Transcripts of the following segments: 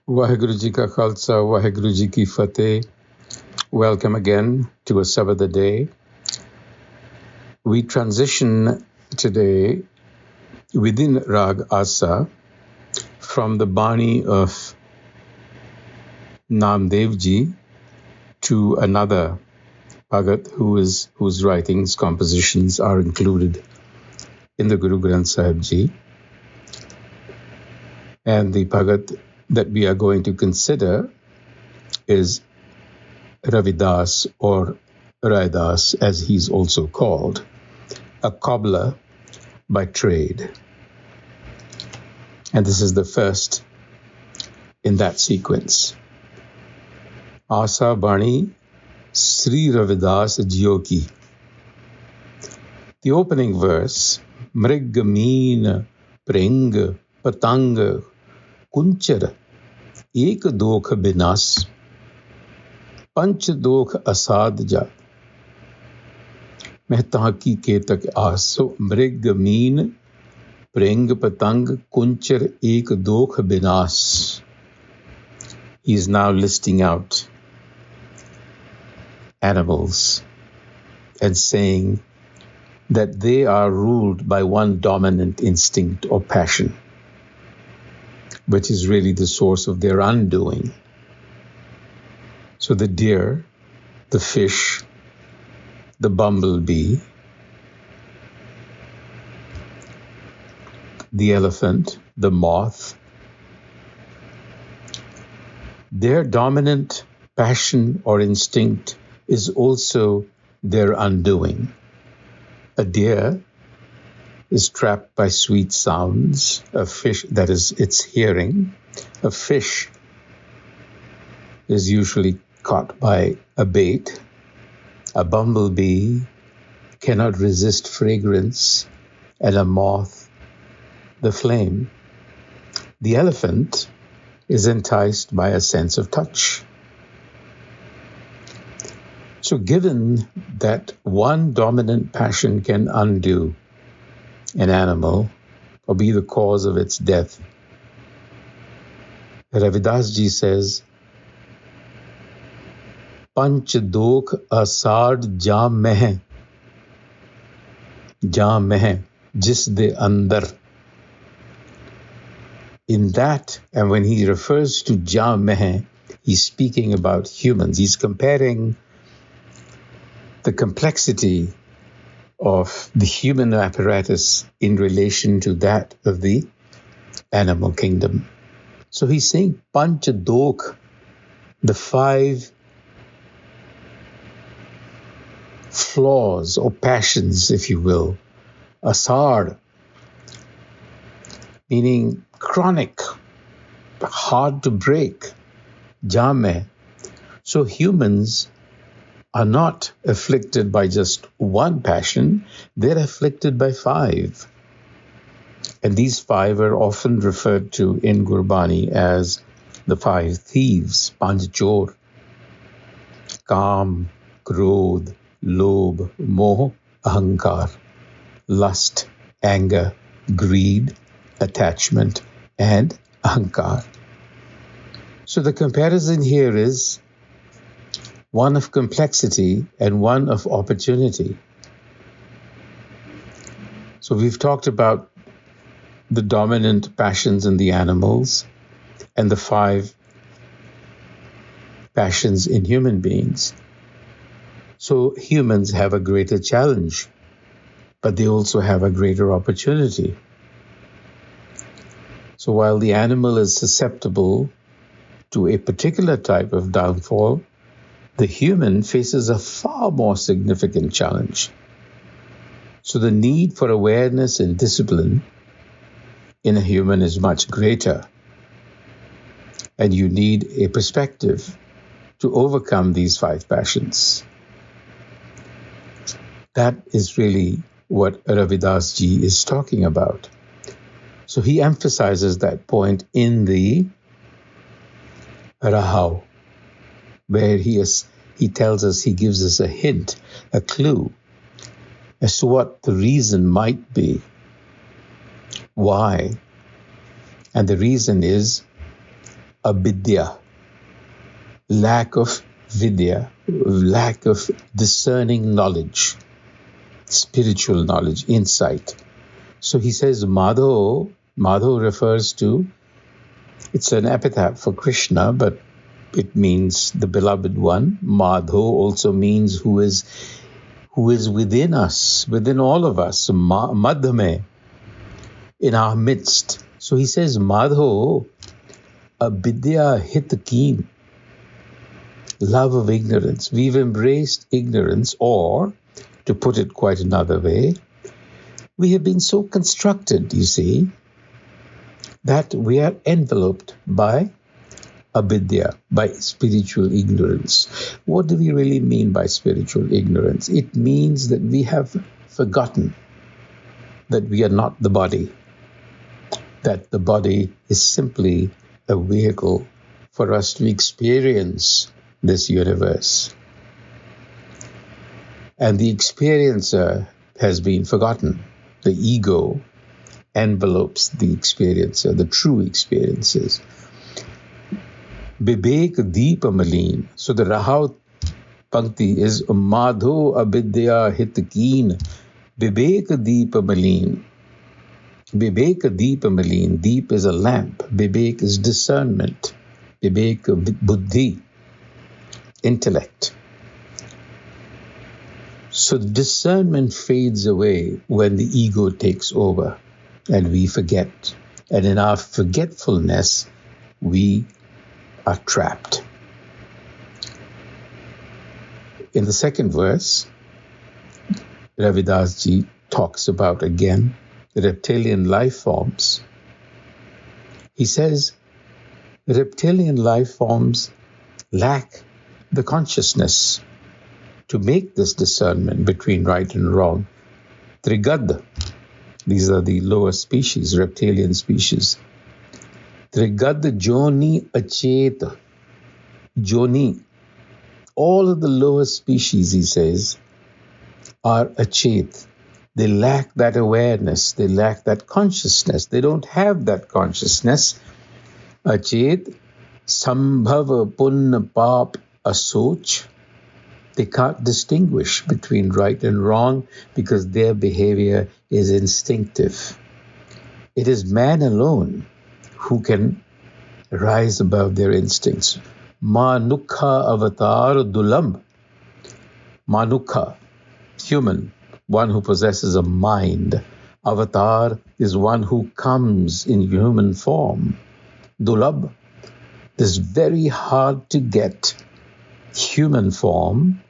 Waheguru Ji Ka Khalsa, Waheguru Ji Ki Fateh. Welcome again to a-sabad-a-day. We transition today within Rag Asa from the Bani of Namdev Ji to another Bhagat whose writings, compositions are included in the Guru Granth Sahib Ji. And the Bhagat that we are going to consider is Ravidas, or Raidas as he's also called, a cobbler by trade. And this is the first in that sequence. Asa Bani Sri Ravidas Jyoki. The opening verse, Mrig Meen Bhring Patang Kunchar ek dokh binas पंच दोख असाद जा मैं ताकी के तक आसो मृग mean भृंग पतंग कुंचर एक दोख बिनास. He is now listing out animals and saying that they are ruled by one dominant instinct or passion, which is really the source of their undoing. So the deer, the fish, the bumblebee, the elephant, the moth, their dominant passion or instinct is also their undoing. A deer is trapped by sweet sounds, a fish, that is its hearing. A fish is usually caught by a bait. A bumblebee cannot resist fragrance, and a moth, the flame. The elephant is enticed by a sense of touch. So given that one dominant passion can undo an animal or be the cause of its death, Ravidas Ji says, पंच दोख असाड जा मह जिस दे अंदर. In that, and when he refers to ja meh, he's speaking about humans. He's comparing the complexity of the human apparatus in relation to that of the animal kingdom. So he's saying panch dokh, the five flaws or passions, if you will. Asad, meaning chronic, hard to break. Jame. So humans are not afflicted by just one passion, they're afflicted by five. And these five are often referred to in Gurbani as the five thieves, Panch Chor, Kam, Krodh, Lobh, Moh, Ahankar, lust, anger, greed, attachment, and Ahankar. So the comparison here is one of complexity and one of opportunity. So we've talked about the dominant passions in the animals and the five passions in human beings. So humans have a greater challenge, but they also have a greater opportunity. So while the animal is susceptible to a particular type of downfall, the human faces a far more significant challenge. So the need for awareness and discipline in a human is much greater. And you need a perspective to overcome these five passions. That is really what Ravidas Ji is talking about. So he emphasizes that point in the Rahav, where he tells us, he gives us a hint, a clue as to what the reason might be. Why? And the reason is avidya, lack of vidya, lack of discerning knowledge, spiritual knowledge, insight. So he says Madho refers to, it's an epithet for Krishna, but it means the beloved one. Madho also means who is within us, within all of us, Madhame, in our midst. So he says Madho, avidya hitakeen, love of ignorance. We've embraced ignorance, or, to put it quite another way, we have been so constructed, you see, that we are enveloped by avidya, by spiritual ignorance. What do we really mean by spiritual ignorance? It means that we have forgotten that we are not the body, that the body is simply a vehicle for us to experience this universe. And the experiencer has been forgotten. The ego envelopes the experiencer, the true experiences. Vivek Deepa Maleen. So the Rahav Pankti is Madho Avidya Hitakeen. Vivek Deepa Maleen. Vivek Deepa Maleen. Deep is a lamp. Vivek is discernment. Vivek Buddhi, intellect. So discernment fades away when the ego takes over and we forget. And in our forgetfulness, we are trapped. In the second verse, Ravidas Ji talks about again the reptilian life forms. He says reptilian life forms lack the consciousness to make this discernment between right and wrong. Trigad, these are the lower species, reptilian species. Trigad Joni Achet. Joni. All of the lower species, he says, are achet. They lack that awareness. They lack that consciousness. They don't have that consciousness. Achet, sambhav pun pap asoch. They can't distinguish between right and wrong because their behavior is instinctive. It is man alone who can rise above their instincts. Manukha avatar dulamb. Manukha, human, one who possesses a mind. Avatar is one who comes in human form. Dulabh, this very hard to get human form.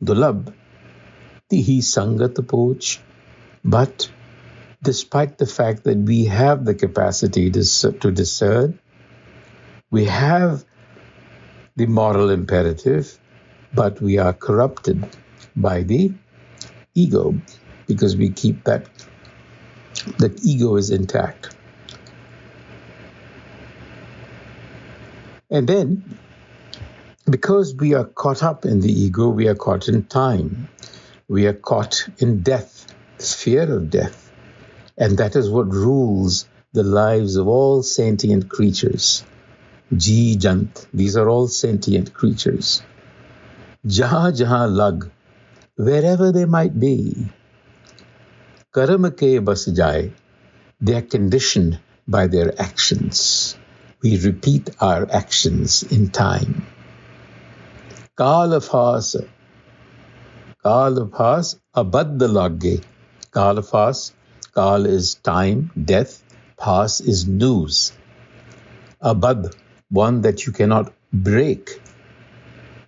Dulabh, tihi sangat poch. But despite the fact that we have the capacity to discern, we have the moral imperative, but we are corrupted by the ego because we keep that ego is intact. And then, because we are caught up in the ego, we are caught in time. We are caught in death, fear of death. And that is what rules the lives of all sentient creatures. Ji Jant, these are all sentient creatures. Jaha jaha lag, wherever they might be. Karma ke bas jaye, they are conditioned by their actions. We repeat our actions in time. Kal phas, a-sabad-a-day. Kal phas, kal is time, death. Phas is news. Abad, one that you cannot break.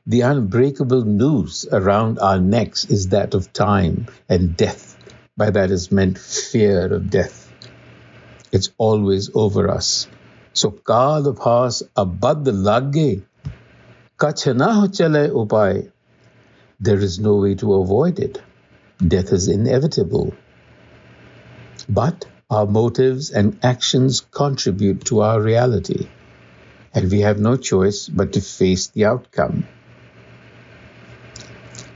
The unbreakable noose around our necks is that of time and death. By that is meant fear of death. It's always over us. So, kal phas abad lage, kach na chale upay. There is no way to avoid it. Death is inevitable. But our motives and actions contribute to our reality. And we have no choice but to face the outcome.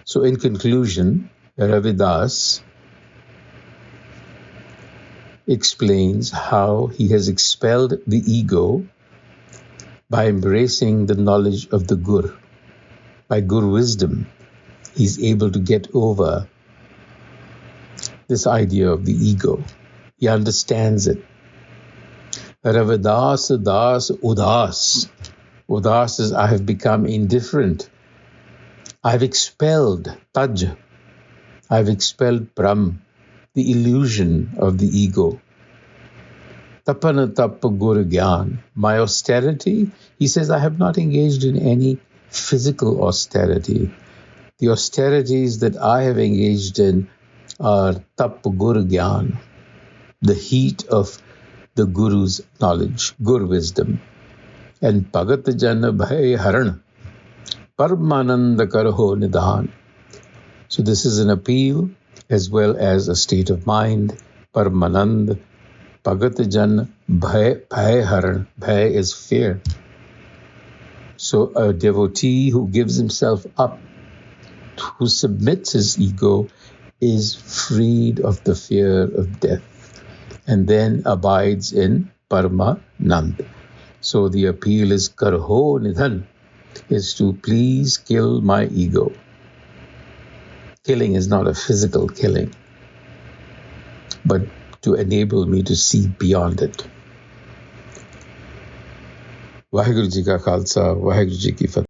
So in conclusion, Ravidas explains how he has expelled the ego By embracing the knowledge of the Gur, by Gur wisdom, he's able to get over this idea of the ego. He understands it. Ravadas das udas. Udas is I have become indifferent. I've expelled taj. I've expelled Brahm, the illusion of the ego. Tapana tappa guru gyan. My austerity, he says, I have not engaged in any physical austerity. The austerities that I have engaged in are tappa guru gyan, the heat of the Guru's knowledge, Gur wisdom. And Bhagat Jana Bhai Haran, Paramananda Karho Nidhan. So this is an appeal as well as a state of mind. Paramanand, Bhagat Jan Bhai Haran. Bhai is fear. So a devotee who gives himself up, who submits his ego, is freed of the fear of death and then abides in Paramanand. So the appeal is Karho Nidhan, is to please kill my ego. Killing is not a physical killing, but to enable me to see beyond it. Vaheguru Ji Ka Khalsa, Vaheguru Ji Ki Fateh.